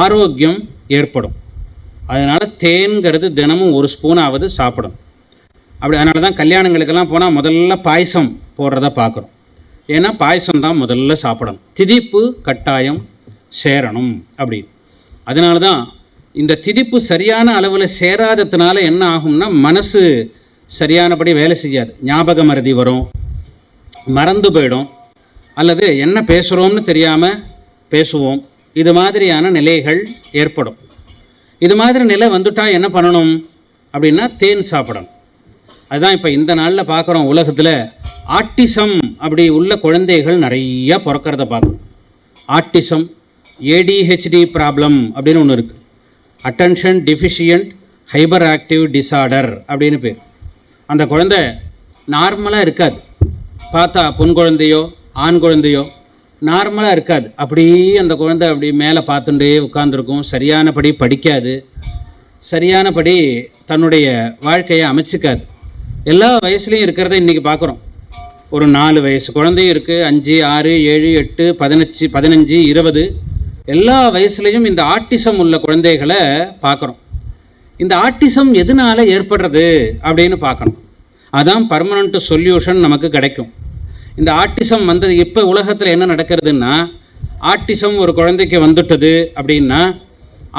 ஆரோக்கியம் ஏற்படும். அதனால் தேன்கிறது தினமும் 1 ஸ்பூனாவது சாப்பிடும். அப்படி அதனால தான் கல்யாணங்களுக்கெல்லாம் போனால் முதல்ல பாயசம் போடுறத பார்க்குறோம். ஏன்னா பாயசம் தான் முதல்ல சாப்பிடணும். திதிப்பு கட்டாயம் சேரணும் அப்படின்னு. அதனால தான் இந்த திதிப்பு சரியான அளவில் சேராததுனால என்ன ஆகும்னா மனசு சரியானபடி வேலை செய்யாது. ஞாபக மறதி வரும், மறந்து போயிடும், அல்லது என்ன பேசுகிறோம்னு தெரியாமல் பேசுவோம். இது மாதிரியான நிலைகள் ஏற்படும். இது மாதிரி நிலை வந்துட்டால் என்ன பண்ணணும் அப்படின்னா தேன் சாப்பிடணும். அதுதான் இப்போ இந்த நாளில் பார்க்குறோம். உலகத்தில் ஆட்டிசம் அப்படி உள்ள குழந்தைகள் நிறையா பிறக்கிறத பார்க்குறோம். ஆட்டிசம், ADHD ப்ராப்ளம் அப்படின்னு ஒன்று இருக்குது. Attention deficient hyper active disorder அப்படின்னு பேர். அந்த குழந்தை நார்மலாக இருக்காது. பார்த்தா பொன் குழந்தையோ ஆண் குழந்தையோ நார்மலாக இருக்காது. அப்படியே அந்த குழந்தை அப்படி மேலே பார்த்துட்டே உட்காந்துருக்கும். சரியானபடி படிக்காது, சரியானபடி தன்னுடைய வாழ்க்கையை அமைச்சிக்காது. எல்லா வயசுலேயும் இருக்கிறத இன்றைக்கி பார்க்குறோம். ஒரு 4 வயசு குழந்தையும் இருக்குது, 5, 6, 7, 8, 15, 20 எல்லா வயசுலேயும் இந்த ஆட்டிசம் உள்ள குழந்தைகளை பார்க்குறோம். இந்த ஆட்டிசம் எதனால் ஏற்படுறது அப்படின்னு பார்க்கணும். அதான் பர்மனண்ட் சொல்யூஷன் நமக்கு கிடைக்கும். இந்த ஆட்டிசம் வந்தது இப்போ உலகத்தில் என்ன நடக்கிறதுன்னா, ஆட்டிசம் ஒரு குழந்தைக்கு வந்துட்டது அப்படின்னா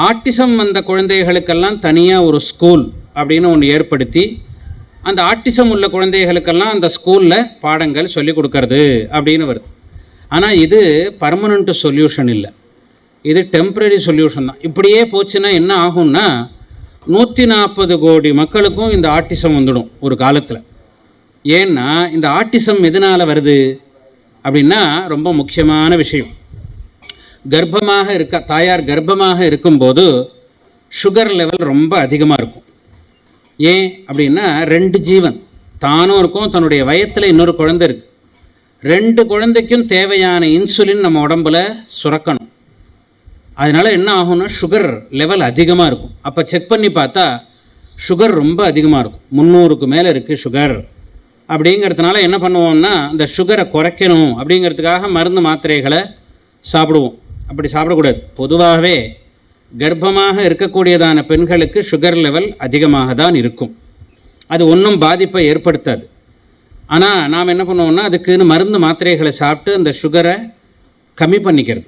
ஆட்டிசம் வந்த குழந்தைகளுக்கெல்லாம் தனியாக ஒரு ஸ்கூல் அப்படின்னு ஒன்று ஏற்படுத்தி அந்த ஆட்டிசம் உள்ள குழந்தைகளுக்கெல்லாம் அந்த ஸ்கூலில் பாடங்கள் சொல்லி கொடுக்கறது அப்படின்னு வருது. ஆனால் இது பர்மனண்ட் சொல்யூஷன் இல்லை, இது டெம்பரரி சொல்யூஷன் தான். இப்படியே போச்சுன்னா என்ன ஆகும்னா 140 கோடி மக்களுக்கும் இந்த ஆட்டிசம் வந்துடும் ஒரு காலத்தில். ஏன்னா இந்த ஆட்டிசம் எதனால் வருது அப்படின்னா ரொம்ப முக்கியமான விஷயம். தாயார் கர்ப்பமாக இருக்கும்போது சுகர் லெவல் ரொம்ப அதிகமாக இருக்கும். ஏன் அப்படின்னா 2 ஜீவன் தானும் இருக்கும், தன்னுடைய வயத்தில் இன்னொரு குழந்தை இருக்குது. 2 குழந்தைக்கும் தேவையான இன்சுலின் நம்ம உடம்புல சுரக்கணும். அதனால் என்ன ஆகும்னா சுகர் லெவல் அதிகமாக இருக்கும். அப்போ செக் பண்ணி பார்த்தா சுகர் ரொம்ப அதிகமாக இருக்கும், 300க்கு மேலே இருக்குது சுகர். அப்படிங்கிறதுனால என்ன பண்ணுவோம்னா இந்த சுகரை குறைக்கணும் அப்படிங்கிறதுக்காக மருந்து மாத்திரைகளை சாப்பிடுவோம். அப்படி சாப்பிடக்கூடாது. பொதுவாகவே கர்ப்பமாக இருக்கக்கூடியதான பெண்களுக்கு சுகர் லெவல் அதிகமாக தான் இருக்கும். அது ஒன்றும் பாதிப்பை ஏற்படுத்தாது. ஆனால் நாம் என்ன பண்ணுவோம்னா அதுக்குன்னு மருந்து மாத்திரைகளை சாப்பிட்டு அந்த சுகரை கம்மி பண்ணிக்கிறது.